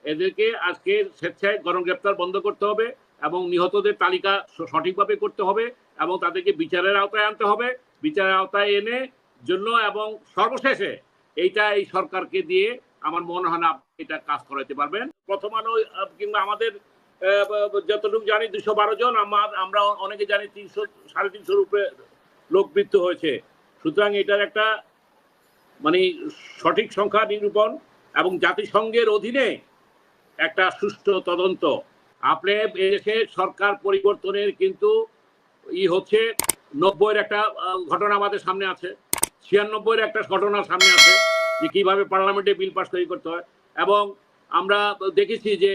এদেরকে আজকে স্বেচ্ছায় গণগ্রেপ্তার বন্ধ করতে হবে এবং নিহতদের তালিকা সঠিকভাবে করতে হবে এবং তাদেরকে বিচারের আওতায় আনতে হবে। বিচারের আওতায় এনে জন্য এবং সর্বশেষে এইটা এই সরকারকে দিয়ে আমার মনে হয় না এটা কাজ করাতে পারবেন। প্রথম আলো কিংবা আমাদের যতটুকু জানি 212 জন, আমরা অনেকে জানি 300-350 উপরে লোক মৃত্যু হয়েছে। সুতরাং এটার একটা মানে সঠিক সংখ্যা নিরূপণ এবং জাতিসংঘের অধীনে একটা সুষ্ঠু তদন্ত। আপনি এদেশে সরকার পরিবর্তনের কিন্তু হচ্ছে 90-এর একটা ঘটনা আমাদের সামনে আছে, 96-এর একটা ঘটনা সামনে আছে যে কিভাবে পার্লামেন্টে বিল পাস তৈরি করতে হয়। এবং আমরা দেখেছি যে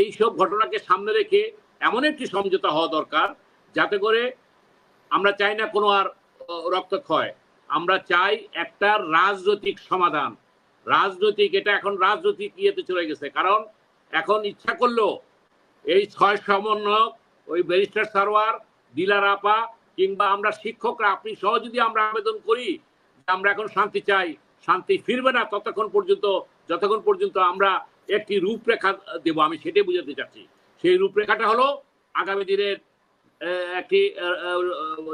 এইসব ঘটনাকে সামনে রেখে এমন একটি সমঝোতা হওয়া দরকার যাতে করে আমরা চাই না কোনো আর রক্তক্ষয়, আমরা চাই একটা রাজনৈতিক সমাধান। রাজনৈতিক এটা এখন রাজনৈতিক ইয়েতে চলে গেছে, কারণ এখন ইচ্ছা করলেও এই 6 সমন্বয়ক, ওই ব্যারিস্টার সারোয়ার, দিলার আপা কিংবা আমরা শিক্ষকরা, আপনি সহ যদি আমরা আবেদন করি আমরা এখন শান্তি চাই, শান্তি ফিরবে না যতক্ষণ পর্যন্ত আমরা একটি রূপরেখা দেব। আমি সেটাই বুঝাতে চাচ্ছি। সেই রূপরেখাটা হলো আগামী দিনের একটি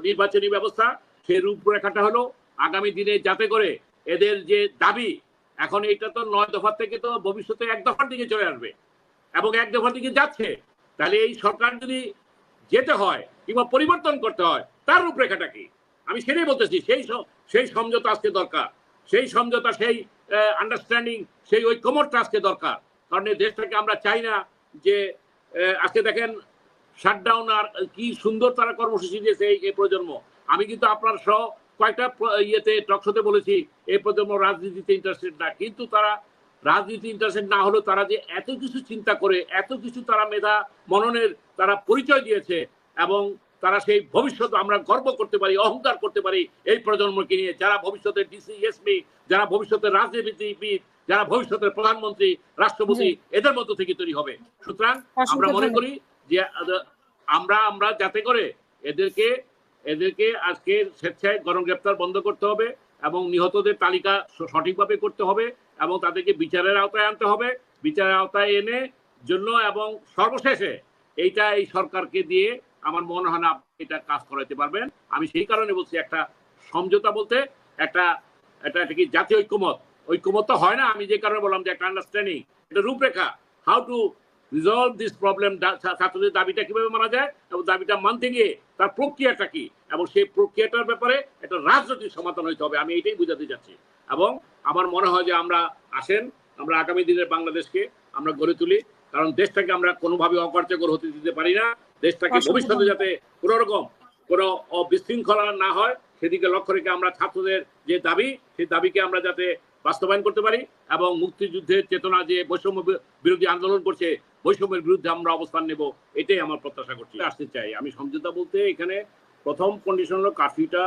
নির্বাচনী ব্যবস্থা। সেই রূপরেখাটা হলো আগামী দিনে যাতে করে এদের যে দাবি, এখন এটা তো 9 দফা থেকে তো ভবিষ্যতে 1 দফার দিকে চলে আসবে এবং 1 দফার দিকে যাচ্ছে। তাহলে এই সরকার যদি যেতে হয় কিংবা পরিবর্তন করতে হয় তার রূপরেখাটা কি, আমি সেটাই বলতেছি। সেই সমঝোতা আজকে দরকার, সেই সমঝোতা, সেই আন্ডারস্ট্যান্ডিং, সেই ঐক্যমতটা আজকে দরকার। কারণ এই দেশটাকে আমরা চাই না যে আজকে দেখেন শাটডাউন, আর কি সুন্দর তারা কর্মসূচি দিয়েছে এই প্রজন্ম। আমি কিন্তু আপনার সহ কয়েকটা ইয়েতে টকশোতে বলেছি এই প্রজন্ম রাজনীতিতে ইন্টারেস্টেড না, কিন্তু তারা রাজনীতি ইন্টারেস্টেড না হলেও তারা যে এত কিছু চিন্তা করে, এত কিছু তারা মেধা মননের তারা পরিচয় দিয়েছে এবং তারা সেই ভবিষ্যৎ আমরা গর্ব করতে পারি, অহংকার করতে পারি এই প্রজন্মকে নিয়ে, যারা ভবিষ্যতের ডিসি, এসপি, যারা ভবিষ্যতের রাজনীতিবিদ, যারা ভবিষ্যতের প্রধানমন্ত্রী, রাষ্ট্রপতি, এদের মধ্য থেকে তৈরি হবে। সুতরাং আমরা মনে করি যে আমরা যাতে করে এদেরকে আজকে স্বেচ্ছায় গণগ্রেপ্তার বন্ধ করতে হবে এবং নিহতদের তালিকা সঠিকভাবে করতে হবে এবং তাদেরকে বিচারের আওতায় আনতে হবে। বিচারের আওতায় এনে জন্য এবং সর্বশেষে এইটা এই সরকারকে দিয়ে আমার মনে হয় না এটা কাজ করাতে পারবেন। আমি সেই কারণে বলছি একটা সমঝোতা বলতে একটা কি জাতীয় ঐক্যমত তো হয় না। আমি যে কারণে বললাম যে একটা আন্ডারস্ট্যান্ডিং, একটা রূপরেখা, how to resolve this problem, ছাত্রদের দাবিটা কিভাবে মানা যায় এবং দাবিটা মানতে গিয়ে তার প্রক্রিয়াটা কি, এবং সেই প্রক্রিয়াটার ব্যাপারে একটা রাজনৈতিক সমাধান হইতে হবে। আমি এটাই বুঝাতে চাচ্ছি। এবং আমার মনে হয় যে আমরা আগামী দিনের বাংলাদেশকে আমরা গড়ে তুলি, কারণ দেশটাকে আমরা কোনোভাবে অকার্যকর হতে দিতে পারি না। দেশটাকে ভবিষ্যতে যাতে কোনো রকম কোনো বিশৃঙ্খলা না হয় সেদিকে লক্ষ্য রেখে আমরা ছাত্রদের যে দাবি, সেই দাবিকে আমরা যাতে বাস্তবায়ন করতে পারি এবং মুক্তিযুদ্ধের চেতনা যে বৈষম্য বিরোধী আন্দোলন করছে, বৈষম্যের বিরুদ্ধে আমরা অবস্থান নেব, এটাই আমার প্রত্যাশা করছি। আসতে চাই আমি সমঝোতা বলতে এখানে প্রথম কন্ডিশন হলো কারফিউটা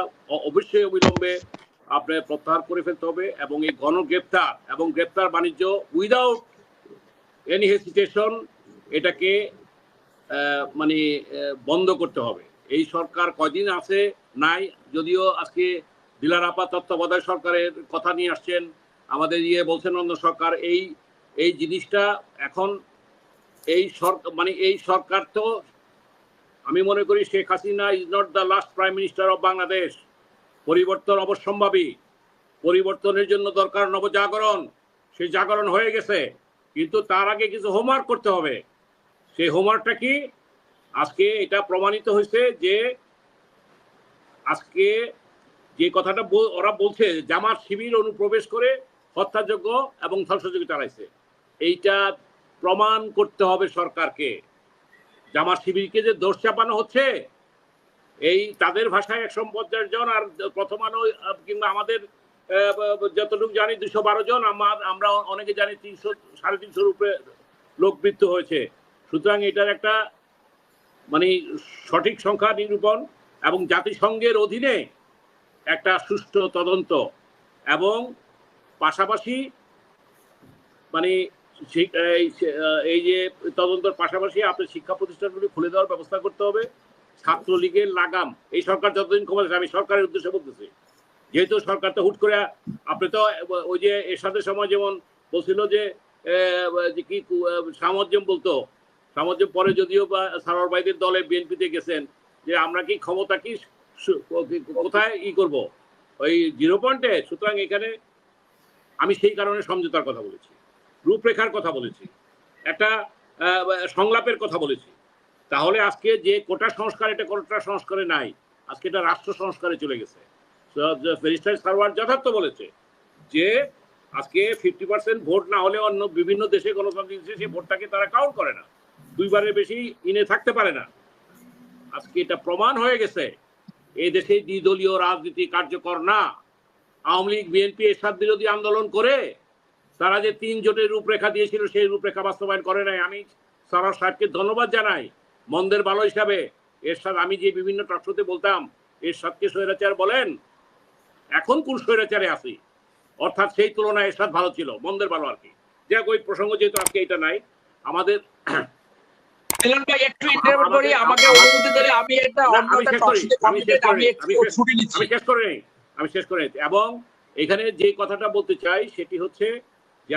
অবশ্যই অবিলম্বে আপনার প্রত্যাহার করে ফেলতে হবে এবং এই গণগ্রেপ্তার এবং গ্রেপ্তার বাণিজ্য উইদাউট এনি হেসিটেশন এটাকে মানে বন্ধ করতে হবে। এই সরকার কয়দিন আছে নাই, যদিও আজকে দিলার আপা তত্ত্বাবধায়ক সরকারের কথা নিয়ে আসছেন, আমাদের বলছেন অন্য সরকার, এই জিনিসটা এখন এই সরকার তো আমি মনে করি Sheikh Hasina is not the last prime minister of Bangladesh. পরিবর্তন অবশ্যম্ভাবী, পরিবর্তনের জন্য দরকার নবজাগরণ, সেই জাগরণ হয়ে গেছে, কিন্তু তার আগে কিছু হোমওয়ার্ক করতে হবে। সেই হোমওয়ার্কটা কি? আজকে এটা প্রমাণিত হয়েছে যে আজকে যে কথাটা ওরা বলছে জামাত শিবির অনুপ্রবেশ করে হত্যাযজ্ঞ এবং ধ্বংসযজ্ঞ চালাইছে, এইটা প্রমাণ করতে হবে সরকারকে। জামাত শিবিরকে যে দোষ চাপানো হচ্ছে, এই তাদের ভাষায় 150 জন, আর প্রথম আলো কিংবা আমাদের যতটুকু জানি 212 জন, আমরা অনেকে জানি 300-350 উপরে লোক মৃত্যু হয়েছে। সুতরাং এটার একটা সঠিক সংখ্যা নিরূপণ এবং জাতিসংঘের অধীনে একটা সুষ্ঠু তদন্ত এবং পাশাপাশি এই যে তদন্তের পাশাপাশি আপনার শিক্ষা প্রতিষ্ঠানগুলি খুলে দেওয়ার ব্যবস্থা করতে হবে। ছাত্রলীগের লাগাম এই সরকার যতদিন কমেছে, আমি সরকারের উদ্দেশ্যে বলতেছি, যেহেতু সরকার তো হুট করে, আপনি তো ওই যে এরশাদের সময় যেমন বলছিল যে যে কি সামঞ্জস্য বলতো, সামঞ্জস্য পরে যদিও বা সারোয়ার ভাইদের দলে বিএনপিতে গেছেন, যে আমরা কি ক্ষমতা কি কোথায় করব, ওই 0 পয়েন্টে। সুতরাং এখানে আমি সেই কারণে সমঝোতার কথা বলেছি, রূপরেখার কথা বলেছি, একটা সংলাপের কথা বলেছি। তাহলে আজকে যে কোটা সংস্কার, এটা কোটা সংস্কারে নাই, আজকে এটা রাষ্ট্র সংস্কারে চলে গেছে। ব্যারিস্টার সারওয়ার যথার্থ বলেছে যে আজকে 50% ভোট না হলে অন্য বিভিন্ন দেশে গণতান্ত্রিক দেশে সেই ভোটটাকে তারা কাউন্ট করে না, 2 বারের বেশি ইনে থাকতে পারে না। আজকে এটা প্রমাণ হয়ে গেছে এই দেশে দ্বিদলীয় রাজনীতি কার্যকর না। আওয়ামী লীগ বিএনপি এরশাদ বিরোধী আন্দোলন করে তারা যে 3 জোটের রূপরেখা দিয়েছিল সেই রূপরেখা বাস্তবায়ন করে নাই। আমি সারোয়ার সাহেবকে ধন্যবাদ জানাই মন্দের ভালো হিসাবে। এরশাদ, আমি যে বিভিন্ন টকশোতে বলতাম এরশাদকে স্বৈরাচার বলেন, এখন কোন স্বৈরাচারে আছি, অর্থাৎ সেই তুলনায় এরশাদ ভালো ছিল, মন্দের ভালো আর কি। যাক, ওই প্রসঙ্গ যেহেতু আজকে এটা নাই আমাদের। মিলন ভাই একটু ইন্টারভিউ করি, আমাকে অনুমতি দিলে আমি একটা আমি শেষ করে এবং এখানে যে কথাটা বলতে চাই সেটি হচ্ছে যে